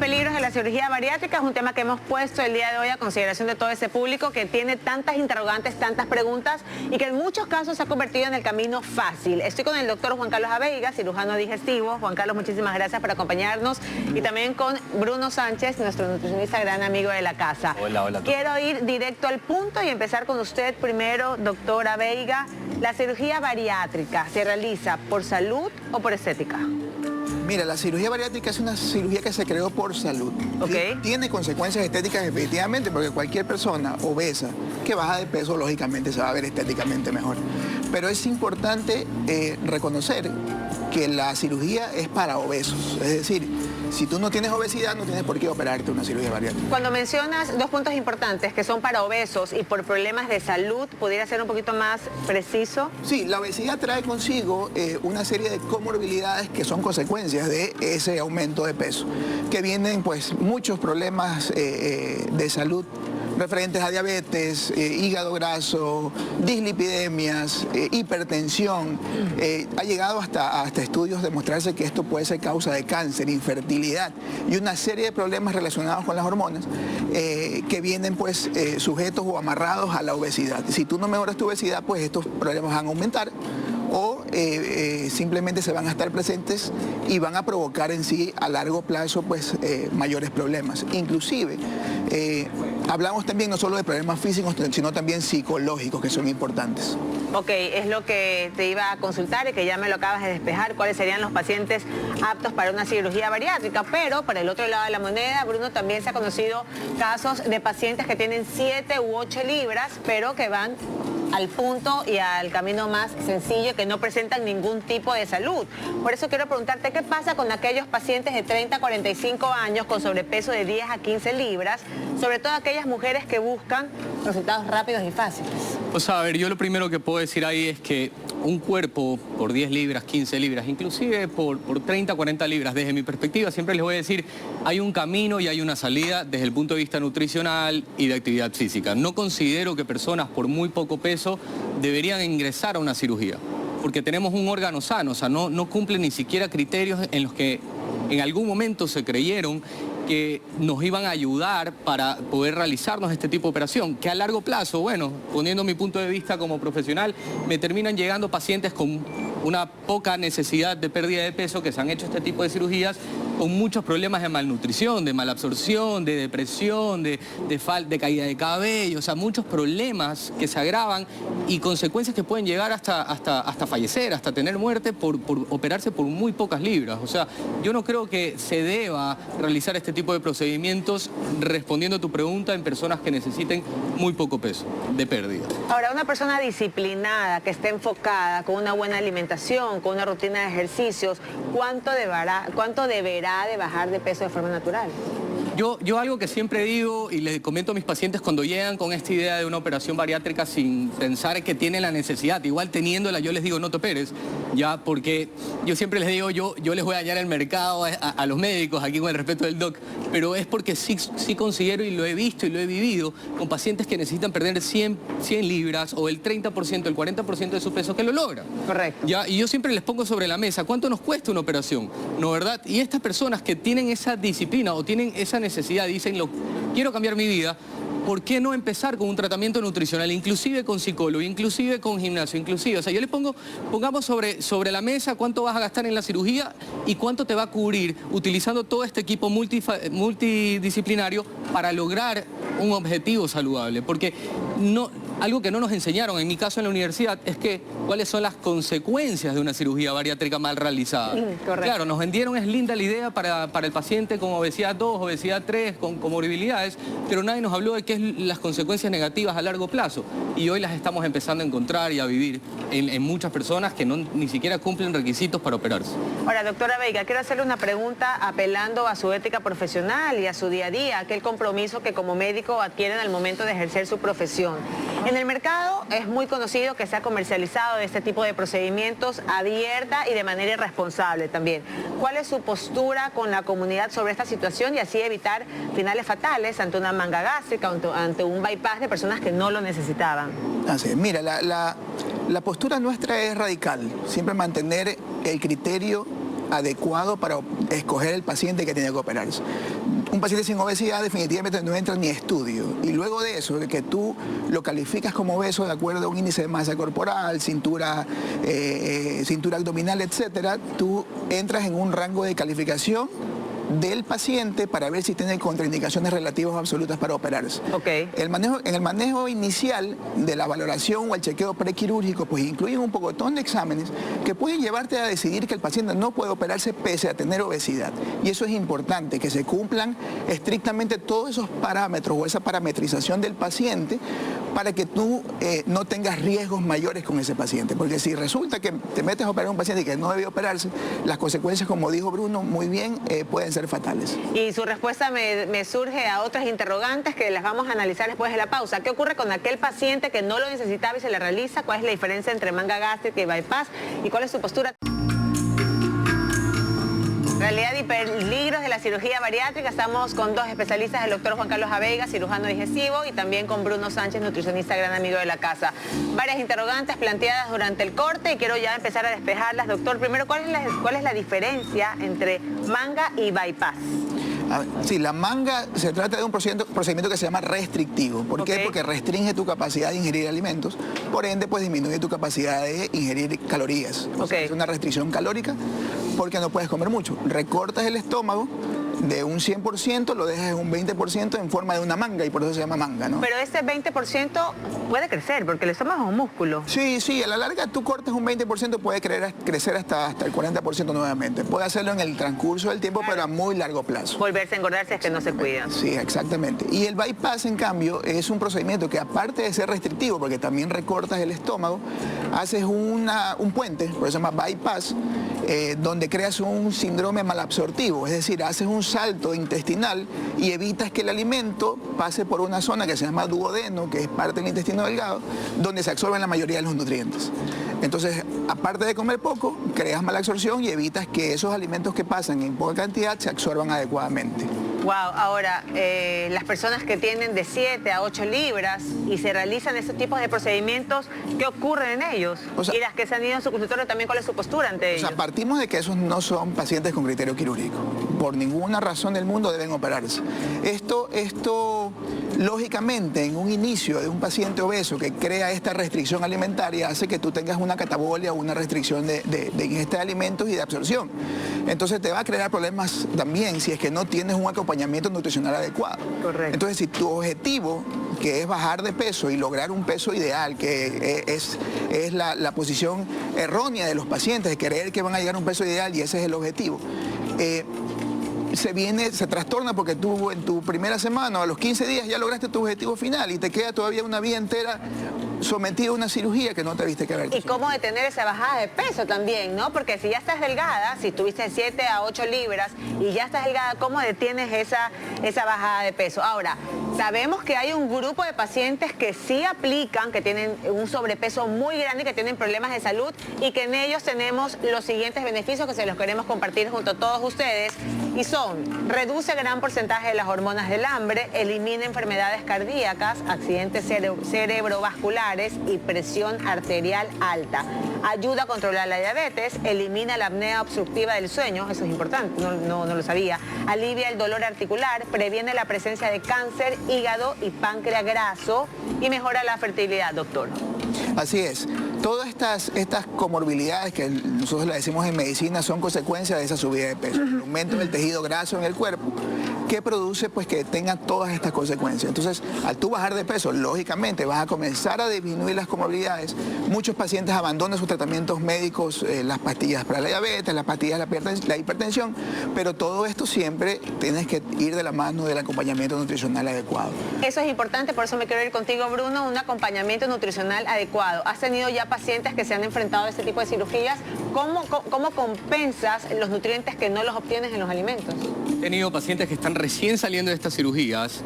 peligros de la cirugía bariátrica es un tema que hemos puesto el día de hoy a consideración de todo ese público que tiene tantas interrogantes, tantas preguntas y que en muchos casos se ha convertido en el camino fácil. Estoy con el doctor Juan Carlos Aveiga, cirujano digestivo. Juan Carlos, muchísimas gracias por acompañarnos. Y también con Bruno Sánchez, nuestro nutricionista, gran amigo de la casa. Hola, hola. Quiero ir directo al punto y empezar con usted primero, doctor Aveiga. ¿La cirugía bariátrica se realiza por salud o por estética? Mira, la cirugía bariátrica es una cirugía que se creó por salud. Okay. Tiene consecuencias estéticas efectivamente, porque cualquier persona obesa que baja de peso, lógicamente se va a ver estéticamente mejor. Pero es importante reconocer que la cirugía es para obesos. Es decir, si tú no tienes obesidad, no tienes por qué operarte una cirugía bariátrica. Cuando mencionas dos puntos importantes que son para obesos y por problemas de salud, ¿pudiera ser un poquito más preciso? Sí, la obesidad trae consigo una serie de comorbilidades que son consecuencias de ese aumento de peso, que vienen pues muchos problemas de salud referentes a diabetes, hígado graso, dislipidemias, hipertensión. Ha llegado hasta estudios demostrarse que esto puede ser causa de cáncer, infertilidad y una serie de problemas relacionados con las hormonas que vienen pues sujetos o amarrados a la obesidad. Si tú no mejoras tu obesidad, pues estos problemas van a aumentar o simplemente se van a estar presentes y van a provocar en sí a largo plazo pues mayores problemas. Inclusive hablamos también no solo de problemas físicos, sino también psicológicos, que son importantes. Ok, es lo que te iba a consultar y que ya me lo acabas de despejar, cuáles serían los pacientes aptos para una cirugía bariátrica, pero para el otro lado de la moneda, Bruno, también se ha conocido casos de pacientes que tienen 7 u 8 libras, pero que van al punto y al camino más sencillo, que no presentan ningún tipo de salud. Por eso quiero preguntarte, ¿qué pasa con aquellos pacientes de 30 a 45 años con sobrepeso de 10 a 15 libras, sobre todo aquellas mujeres que buscan resultados rápidos y fáciles? Pues a ver, yo lo primero que puedo decir ahí es que un cuerpo por 10 libras, 15 libras, inclusive por 30, 40 libras, desde mi perspectiva, siempre les voy a decir, hay un camino y hay una salida desde el punto de vista nutricional y de actividad física. No considero que personas por muy poco peso deberían ingresar a una cirugía, porque tenemos un órgano sano, o sea, no cumple ni siquiera criterios en los que en algún momento se creyeron que nos iban a ayudar para poder realizarnos este tipo de operación, que a largo plazo, bueno, poniendo mi punto de vista como profesional, me terminan llegando pacientes con una poca necesidad de pérdida de peso que se han hecho este tipo de cirugías con muchos problemas de malnutrición, de malabsorción, de depresión, de caída de cabello, o sea, muchos problemas que se agravan y consecuencias que pueden llegar hasta fallecer, hasta tener muerte por operarse por muy pocas libras. O sea, yo no creo que se deba realizar este tipo de procedimientos respondiendo a tu pregunta en personas que necesiten muy poco peso de pérdida. Ahora, una persona disciplinada, que esté enfocada, con una buena alimentación, con una rutina de ejercicios, ¿cuánto deberá de bajar de peso de forma natural? Yo algo que siempre digo y les comento a mis pacientes cuando llegan con esta idea de una operación bariátrica sin pensar que tienen la necesidad, igual teniéndola, yo les digo no te operes, ya, porque yo siempre les digo, yo les voy a dañar el mercado a los médicos aquí con el respeto del doc, pero es porque sí considero y lo he visto y lo he vivido con pacientes que necesitan perder 100 libras o el 30%, el 40% de su peso que lo logran. Correcto. Ya, y yo siempre les pongo sobre la mesa, ¿cuánto nos cuesta una operación? ¿No, verdad? Y estas personas que tienen esa disciplina o tienen esa necesidad, dicen, quiero cambiar mi vida, ¿por qué no empezar con un tratamiento nutricional, inclusive con psicólogo, inclusive con gimnasio, inclusive? O sea, yo le pongamos sobre la mesa cuánto vas a gastar en la cirugía y cuánto te va a cubrir utilizando todo este equipo multidisciplinario para lograr un objetivo saludable. Porque algo que no nos enseñaron, en mi caso en la universidad, es que cuáles son las consecuencias de una cirugía bariátrica mal realizada. Correcto. Claro, nos vendieron, es linda la idea para el paciente con obesidad 2, obesidad 3, con comorbilidades, pero nadie nos habló de qué es las consecuencias negativas a largo plazo. Y hoy las estamos empezando a encontrar y a vivir en muchas personas que ni siquiera cumplen requisitos para operarse. Ahora, doctora Veiga, quiero hacerle una pregunta apelando a su ética profesional y a su día a día, aquel compromiso que como médico adquieren al momento de ejercer su profesión. En el mercado es muy conocido que se ha comercializado este tipo de procedimientos abierta y de manera irresponsable también. ¿Cuál es su postura con la comunidad sobre esta situación y así evitar finales fatales ante una manga gástrica, ante un bypass de personas que no lo necesitaban? Así es. Mira, la postura nuestra es radical, siempre mantener el criterio adecuado para escoger el paciente que tiene que operarse. Un paciente sin obesidad definitivamente no entra ni a estudio. Y luego de eso, de que tú lo calificas como obeso de acuerdo a un índice de masa corporal, cintura abdominal, etcétera, tú entras en un rango de calificación del paciente para ver si tiene contraindicaciones relativas o absolutas para operarse. Okay. En el manejo inicial de la valoración o el chequeo prequirúrgico, pues incluyen un pocotón de exámenes que pueden llevarte a decidir que el paciente no puede operarse pese a tener obesidad. Y eso es importante, que se cumplan estrictamente todos esos parámetros o esa parametrización del paciente para que tú no tengas riesgos mayores con ese paciente. Porque si resulta que te metes a operar a un paciente que no debe operarse, las consecuencias, como dijo Bruno muy bien, pueden ser fatales. Y su respuesta me surge a otras interrogantes que las vamos a analizar después de la pausa. ¿Qué ocurre con aquel paciente que no lo necesitaba y se le realiza? ¿Cuál es la diferencia entre manga gástrica y bypass? ¿Y cuál es su postura? Realidad y peligros de la cirugía bariátrica. Estamos con dos especialistas, el doctor Juan Carlos Aveiga, cirujano digestivo, y también con Bruno Sánchez, nutricionista, gran amigo de la casa. Varias interrogantes planteadas durante el corte y quiero ya empezar a despejarlas. Doctor, primero, ¿cuál es la diferencia entre manga y bypass? Sí, la manga se trata de un procedimiento que se llama restrictivo. ¿Por qué? Porque restringe tu capacidad de ingerir alimentos, por ende pues disminuye tu capacidad de ingerir calorías. O sea, es una restricción calórica porque no puedes comer mucho. Recortas el estómago de un 100%, lo dejas en un 20% en forma de una manga y por eso se llama manga, ¿no? Pero ese 20% puede crecer porque el estómago es un músculo. Sí, a la larga tú cortas un 20%, puede crecer hasta el 40% nuevamente. Puede hacerlo en el transcurso del tiempo, claro, pero a muy largo plazo. Volverse a engordar si es que no se cuida. Sí, exactamente. Y el bypass, en cambio, es un procedimiento que aparte de ser restrictivo, porque también recortas el estómago, haces un puente, por eso se llama bypass, donde creas un síndrome malabsortivo, es decir, haces un salto intestinal y evitas que el alimento pase por una zona que se llama duodeno, que es parte del intestino delgado, donde se absorben la mayoría de los nutrientes. Entonces, aparte de comer poco, creas mala absorción y evitas que esos alimentos que pasan en poca cantidad se absorban adecuadamente. Wow, ahora, las personas que tienen de 7 a 8 libras y se realizan esos tipos de procedimientos, ¿qué ocurre en ellos? O sea, y las que se han ido en su consultorio también, ¿cuál es su postura ante ellos? O sea, partimos de que esos no son pacientes con criterio quirúrgico. Por ninguna razón del mundo deben operarse. Esto lógicamente, en un inicio de un paciente obeso que crea esta restricción alimentaria, hace que tú tengas una catabolia o una restricción de ingesta de alimentos y de absorción. Entonces te va a crear problemas también si es que no tienes un acompañamiento nutricional adecuado. Correcto. Entonces, si tu objetivo, que es bajar de peso y lograr un peso ideal, que es la posición errónea de los pacientes, de creer que van a llegar a un peso ideal y ese es el objetivo, se trastorna porque tú en tu primera semana o a los 15 días ya lograste tu objetivo final y te queda todavía una vida entera sometido a una cirugía que no te viste que haber. Y cómo detener esa bajada de peso también, ¿no? Porque si ya estás delgada, si tuviste 7 a 8 libras y ya estás delgada, ¿cómo detienes esa bajada de peso? Ahora, sabemos que hay un grupo de pacientes que sí aplican, que tienen un sobrepeso muy grande, que tienen problemas de salud y que en ellos tenemos los siguientes beneficios que se los queremos compartir junto a todos ustedes. Y son, reduce gran porcentaje de las hormonas del hambre, elimina enfermedades cardíacas, accidentes cerebrovasculares y presión arterial alta. Ayuda a controlar la diabetes, elimina la apnea obstructiva del sueño, eso es importante, no lo sabía. Alivia el dolor articular, previene la presencia de cáncer, hígado y páncreas graso y mejora la fertilidad, doctor. Así es. Todas estas comorbilidades que nosotros le decimos en medicina son consecuencias de esa subida de peso. El aumento del tejido graso en el cuerpo que produce pues que tenga todas estas consecuencias. Entonces, al tú bajar de peso, lógicamente vas a comenzar a disminuir las comorbilidades. Muchos pacientes abandonan sus tratamientos médicos, las pastillas para la diabetes, las pastillas para la hipertensión, pero todo esto siempre tienes que ir de la mano del acompañamiento nutricional adecuado. Eso es importante, por eso me quiero ir contigo, Bruno, un acompañamiento nutricional adecuado. ¿Has tenido ya pacientes que se han enfrentado a este tipo de cirugías? ¿Cómo compensas los nutrientes que no los obtienes en los alimentos? He tenido pacientes que están recién saliendo de estas cirugías,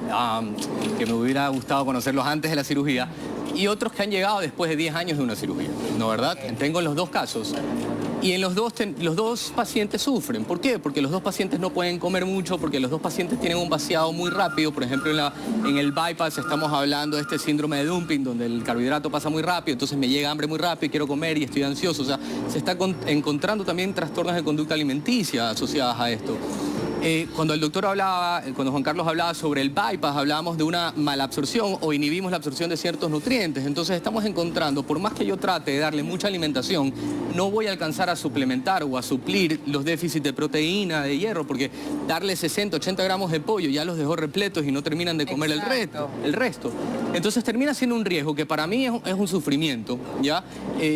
que me hubiera gustado conocerlos antes de la cirugía, y otros que han llegado después de 10 años de una cirugía, ¿no verdad? Tengo los dos casos. Y en los dos pacientes sufren. ¿Por qué? Porque los dos pacientes no pueden comer mucho, porque los dos pacientes tienen un vaciado muy rápido. Por ejemplo, en el bypass estamos hablando de este síndrome de dumping, donde el carbohidrato pasa muy rápido, entonces me llega hambre muy rápido, quiero comer y estoy ansioso. O sea, se está encontrando también trastornos de conducta alimenticia asociadas a esto. Cuando el doctor hablaba, cuando Juan Carlos hablaba sobre el bypass, hablábamos de una malabsorción o inhibimos la absorción de ciertos nutrientes. Entonces estamos encontrando, por más que yo trate de darle mucha alimentación, no voy a alcanzar a suplementar o a suplir los déficits de proteína, de hierro, porque darle 60, 80 gramos de pollo ya los dejó repletos y no terminan de comer el resto. Entonces termina siendo un riesgo que para mí es un sufrimiento, ¿ya?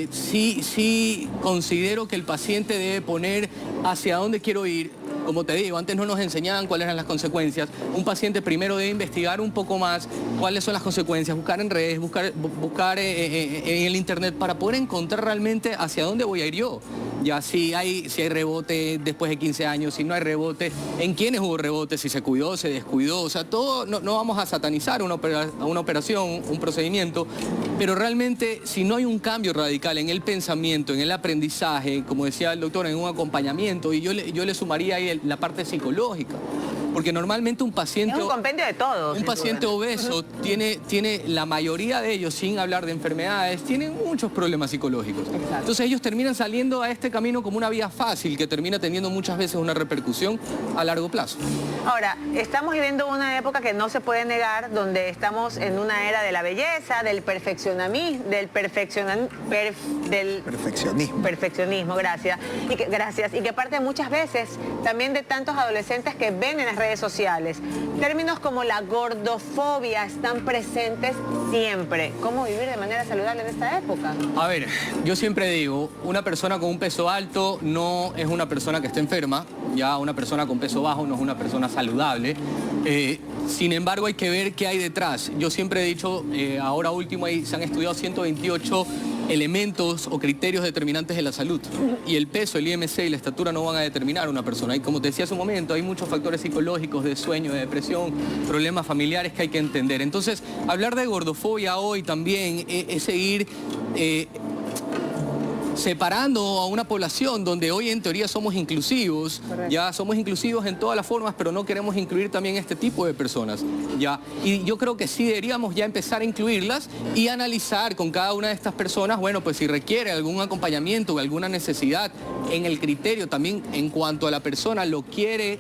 Sí considero que el paciente debe poner hacia dónde quiero ir. Como te digo, antes no nos enseñaban cuáles eran las consecuencias. Un paciente primero debe investigar un poco más cuáles son las consecuencias, buscar en redes, buscar en el internet para poder encontrar realmente hacia dónde voy a ir yo. Ya si hay rebote después de 15 años, si no hay rebote, en quiénes hubo rebote, si se cuidó, se descuidó. O sea, todo, no vamos a satanizar una operación, un procedimiento, pero realmente si no hay un cambio radical en el pensamiento, en el aprendizaje, como decía el doctor, en un acompañamiento, y yo le sumaría ahí la parte psicológica. Porque normalmente un paciente... Es un compendio de todo. Un paciente obeso tiene, la mayoría de ellos, sin hablar de enfermedades, tienen muchos problemas psicológicos. Exacto. Entonces ellos terminan saliendo a este camino como una vía fácil que termina teniendo muchas veces una repercusión a largo plazo. Ahora, estamos viviendo una época que no se puede negar, donde estamos en una era de la belleza, del perfeccionismo, gracias. Y que parte muchas veces también de tantos adolescentes que ven en las redes sociales. Términos como la gordofobia están presentes siempre. ¿Cómo vivir de manera saludable en esta época? A ver, yo siempre digo, una persona con un peso alto no es una persona que esté enferma, ya una persona con peso bajo no es una persona saludable. Sin embargo, hay que ver qué hay detrás. Yo siempre he dicho, ahora último se han estudiado 128 elementos o criterios determinantes de la salud. Y el peso, el IMC y la estatura no van a determinar a una persona. Y como te decía hace un momento, hay muchos factores psicológicos, de sueño, de depresión, problemas familiares que hay que entender. Entonces, hablar de gordofobia hoy también es seguir separando a una población donde hoy en teoría somos inclusivos. Correcto. Ya somos inclusivos en todas las formas, pero no queremos incluir también este tipo de personas, ya. Y yo creo que sí deberíamos ya empezar a incluirlas y analizar con cada una de estas personas, bueno, pues si requiere algún acompañamiento o alguna necesidad en el criterio también en cuanto a la persona lo quiere,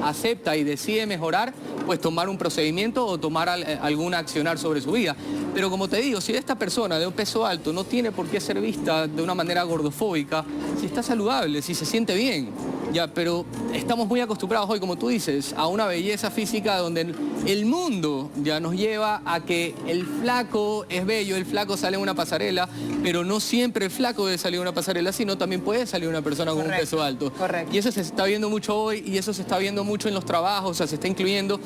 acepta y decide mejorar, pues tomar un procedimiento o tomar algún accionar sobre su vida. Pero como te digo, si esta persona de un peso alto no tiene por qué ser vista de una manera gordofóbica, si está saludable, si se siente bien, ya, pero estamos muy acostumbrados hoy, como tú dices, a una belleza física donde el mundo ya nos lleva a que el flaco es bello, el flaco sale en una pasarela, pero no siempre el flaco debe salir en una pasarela, sino también puede salir una persona con un peso alto. Correcto. Y eso se está viendo mucho hoy y eso se está viendo mucho en los trabajos, o sea, se está incluyendo.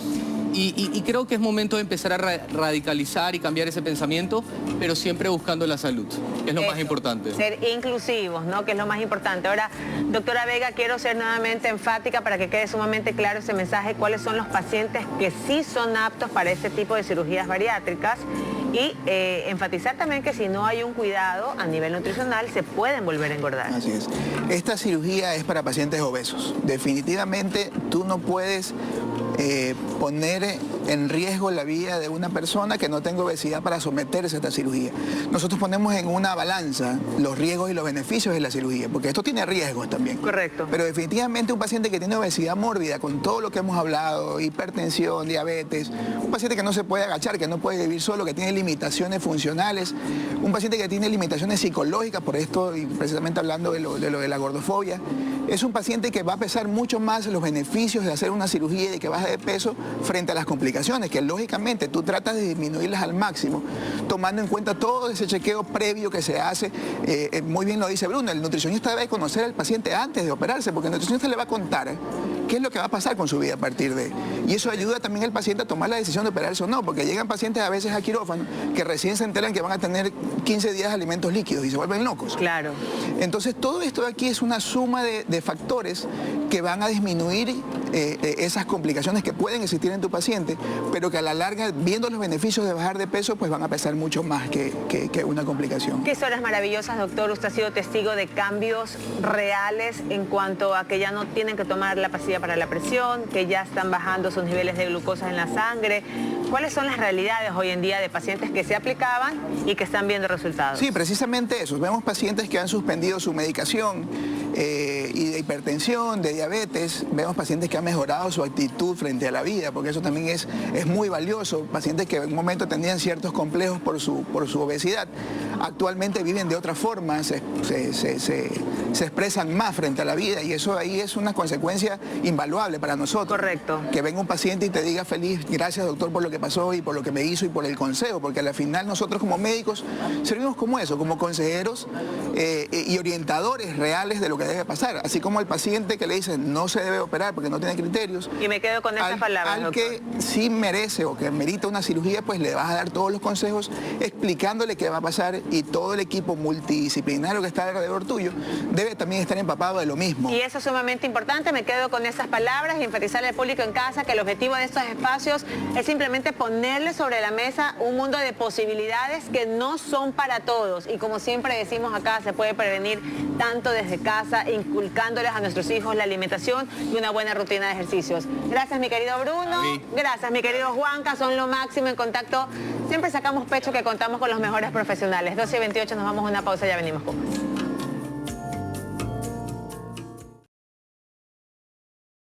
Y creo que es momento de empezar a radicalizar y cambiar ese pensamiento, pero siempre buscando la salud, que es lo más importante. Ser inclusivos, ¿no? Que es lo más importante. Ahora, doctora Vega, quiero ser nuevamente enfática para que quede sumamente claro ese mensaje, cuáles son los pacientes que sí son aptos para este tipo de cirugías bariátricas y enfatizar también que si no hay un cuidado a nivel nutricional se pueden volver a engordar. Así es. Esta cirugía es para pacientes obesos. Definitivamente tú no puedes poner en riesgo la vida de una persona que no tenga obesidad para someterse a esta cirugía. Nosotros ponemos en una balanza los riesgos y los beneficios de la cirugía, porque esto tiene riesgos también. Correcto. Pero definitivamente un paciente que tiene obesidad mórbida, con todo lo que hemos hablado, hipertensión, diabetes, un paciente que no se puede agachar, que no puede vivir solo, que tiene limitaciones funcionales, un paciente que tiene limitaciones psicológicas, por esto, y precisamente hablando de lo de la gordofobia, es un paciente que va a pesar mucho más los beneficios de hacer una cirugía y de que baja de peso frente a las complicaciones, que lógicamente tú tratas de disminuirlas al máximo, tomando en cuenta todo ese chequeo previo que se hace. Muy bien lo dice Bruno, el nutricionista debe conocer al paciente antes de operarse, porque el nutricionista le va a contar qué es lo que va a pasar con su vida a partir de... Y eso ayuda también al paciente a tomar la decisión de operarse o no, porque llegan pacientes a veces a quirófano que recién se enteran que van a tener 15 días de alimentos líquidos y se vuelven locos. Claro. Entonces todo esto de aquí es una suma de de factores que van a disminuir esas complicaciones que pueden existir en tu paciente, pero que a la larga, viendo los beneficios de bajar de peso, pues van a pesar mucho más que una complicación. Qué historias maravillosas, doctor. Usted ha sido testigo de cambios reales en cuanto a que ya no tienen que tomar la pastilla para la presión, que ya están bajando sus niveles de glucosa en la sangre. ¿Cuáles son las realidades hoy en día de pacientes que se aplicaban y que están viendo resultados? Sí, precisamente eso. Vemos pacientes que han suspendido su medicación y de hipertensión, de diabetes. Vemos pacientes que han mejorado su actitud frente a la vida, porque eso también es muy valioso. Pacientes que en un momento tenían ciertos complejos por su obesidad, actualmente viven de otra forma, se expresan más frente a la vida, y eso ahí es una consecuencia invaluable para nosotros. Correcto. Que venga un paciente y te diga feliz, gracias doctor por lo que pasó y por lo que me hizo y por el consejo, porque al final nosotros como médicos servimos como eso, como consejeros y orientadores reales de lo que debe pasar, así como al paciente que le dicen no se debe operar porque no tiene criterios. Y me quedo con estas palabras, al doctor. que sí merece o que merita una cirugía, pues le vas a dar todos los consejos explicándole qué va a pasar, y todo el equipo multidisciplinario que está alrededor tuyo debe también estar empapado de lo mismo. Y eso es sumamente importante. Me quedo con esas palabras y enfatizarle al público en casa que el objetivo de estos espacios es simplemente ponerle sobre la mesa un mundo de posibilidades que no son para todos, y como siempre decimos acá, se puede prevenir tanto desde casa, inculcándoles a nuestros hijos la alimentación y una buena rutina de ejercicios. Gracias, mi querido Bruno. Gracias, mi querido Juanca. Son lo máximo en Contacto. Siempre sacamos pecho que contamos con los mejores profesionales. 12:28, nos vamos a una pausa, ya venimos con más.